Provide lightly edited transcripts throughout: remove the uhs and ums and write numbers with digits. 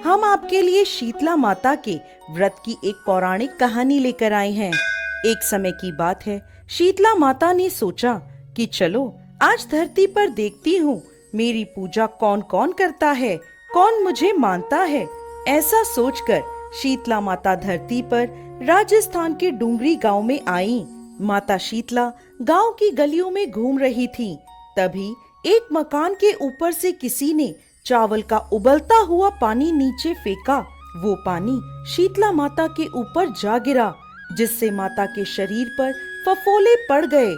हम आपके लिए शीतला माता के व्रत की एक पौराणिक कहानी लेकर आए हैं। एक समय की बात है, शीतला माता ने सोचा कि चलो आज धरती पर देखती हूँ मेरी पूजा कौन कौन करता है, कौन मुझे मानता है। ऐसा सोचकर शीतला माता धरती पर राजस्थान के डूंगरी गांव में आई। माता शीतला गांव की गलियों में घूम रही थी। तभी एक मकान के ऊपर से किसी ने चावल का उबलता हुआ पानी नीचे फेंका। वो पानी शीतला माता के ऊपर जा गिरा, जिससे माता के शरीर पर फफोले पड़ गए।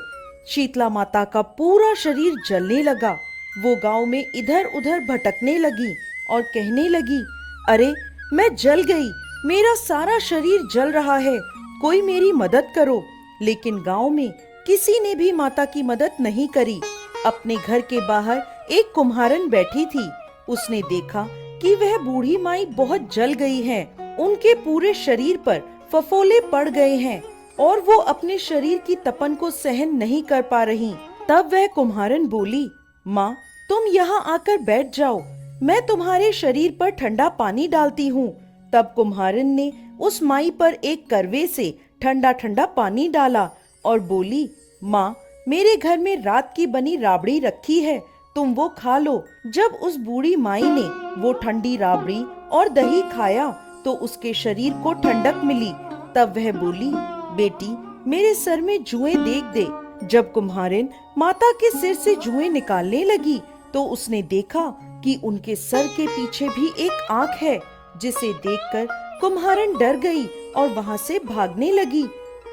शीतला माता का पूरा शरीर जलने लगा। वो गांव में इधर उधर भटकने लगी और कहने लगी, अरे मैं जल गई, मेरा सारा शरीर जल रहा है, कोई मेरी मदद करो। लेकिन गांव में किसी ने भी माता की मदद नहीं करी। अपने घर के बाहर एक कुम्हारन बैठी थी। उसने देखा कि वह बूढ़ी माई बहुत जल गई है, उनके पूरे शरीर पर फफोले पड़ गए हैं और वो अपने शरीर की तपन को सहन नहीं कर पा रही। तब वह कुम्हारन बोली, माँ तुम यहाँ आकर बैठ जाओ, मैं तुम्हारे शरीर पर ठंडा पानी डालती हूँ। तब कुम्हारन ने उस माई पर एक करवे से ठंडा ठंडा पानी डाला और बोली, माँ मेरे घर में रात की बनी राबड़ी रखी है, तुम वो खा लो। जब उस बूढ़ी माई ने वो ठंडी राबड़ी और दही खाया तो उसके शरीर को ठंडक मिली। तब वह बोली, बेटी मेरे सर में जुएं देख दे। जब कुम्हारिन माता के सिर से जुएं निकालने लगी तो उसने देखा कि उनके सर के पीछे भी एक आंख है, जिसे देखकर कुम्हारिन डर गई और वहाँ से भागने लगी।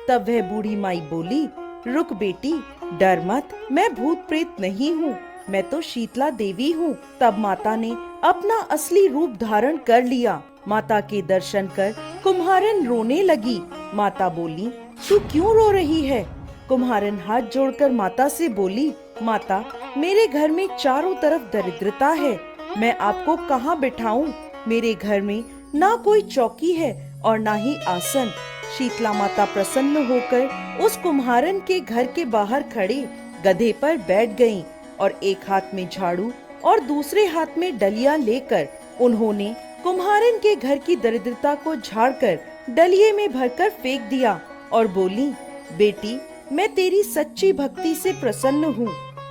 तब वह बूढ़ी माई बोली, रुक बेटी, डर मत, मैं भूत प्रेत नहीं हूँ, मैं तो शीतला देवी हूँ। तब माता ने अपना असली रूप धारण कर लिया। माता के दर्शन कर कुम्हारिन रोने लगी। माता बोली, तू क्यों रो रही है? कुम्हारिन हाथ जोड़कर माता से बोली, माता मेरे घर में चारों तरफ दरिद्रता है, मैं आपको कहाँ बिठाऊं? मेरे घर में ना कोई चौकी है और ना ही आसन। शीतला माता प्रसन्न होकर उस कुम्हारिन के घर के बाहर खड़े गधे पर बैठ गईं और एक हाथ में झाड़ू और दूसरे हाथ में डलिया लेकर उन्होंने कुम्हारिन के घर की दरिद्रता को झाड़कर डलिये में भरकर फेंक दिया और बोली, बेटी मैं तेरी सच्ची भक्ति से प्रसन्न हूँ,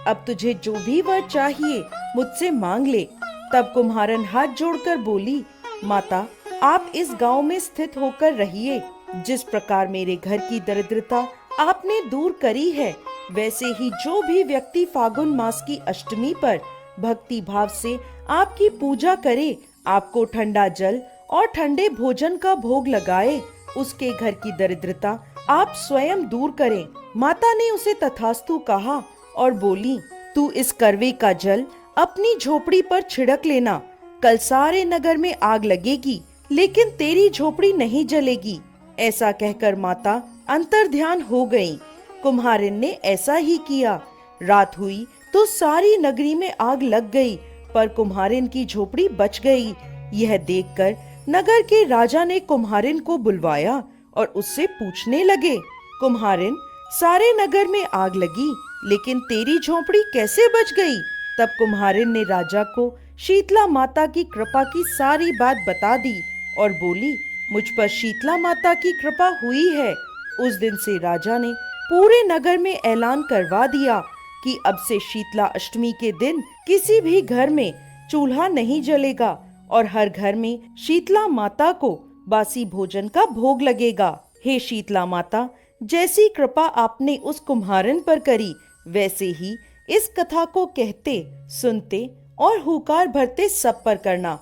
अब तुझे जो भी वर चाहिए मुझसे मांग ले। तब कुम्हारिन हाथ जोड़कर बोली, माता आप इस गांव में स्थित होकर रहिए। जिस प्रकार मेरे घर की दरिद्रता आपने दूर करी है, वैसे ही जो भी व्यक्ति फागुन मास की अष्टमी पर भक्ति भाव से आपकी पूजा करे, आपको ठंडा जल और ठंडे भोजन का भोग लगाए, उसके घर की दरिद्रता आप स्वयं दूर करें। माता ने उसे तथास्तु कहा और बोली, तू इस करवे का जल अपनी झोपड़ी पर छिड़क लेना, कल सारे नगर में आग लगेगी लेकिन तेरी झोपड़ी नहीं जलेगी। ऐसा कहकर माता अंतर्ध्यान हो गईं। कुम्हारिन ने ऐसा ही किया। रात हुई तो सारी नगरी में आग लग गई, पर कुम्हारिन की झोपड़ी बच गई। यह देखकर नगर के राजा ने कुम्हारिन को बुलवाया और उससे पूछने लगे, कुम्हारिन सारे नगर में आग लगी लेकिन तेरी झोपड़ी कैसे बच गई? तब कुम्हारिन ने राजा को शीतला माता की कृपा की सारी बात बता दी और बोली, मुझ पर शीतला माता की कृपा हुई है। उस दिन से राजा ने पूरे नगर में ऐलान करवा दिया कि अब से शीतला अष्टमी के दिन किसी भी घर में चूल्हा नहीं जलेगा और हर घर में शीतला माता को बासी भोजन का भोग लगेगा। हे शीतला माता, जैसी कृपा आपने उस कुम्हारिन पर करी, वैसे ही इस कथा को कहते, सुनते और हुकार भरते सब पर करना।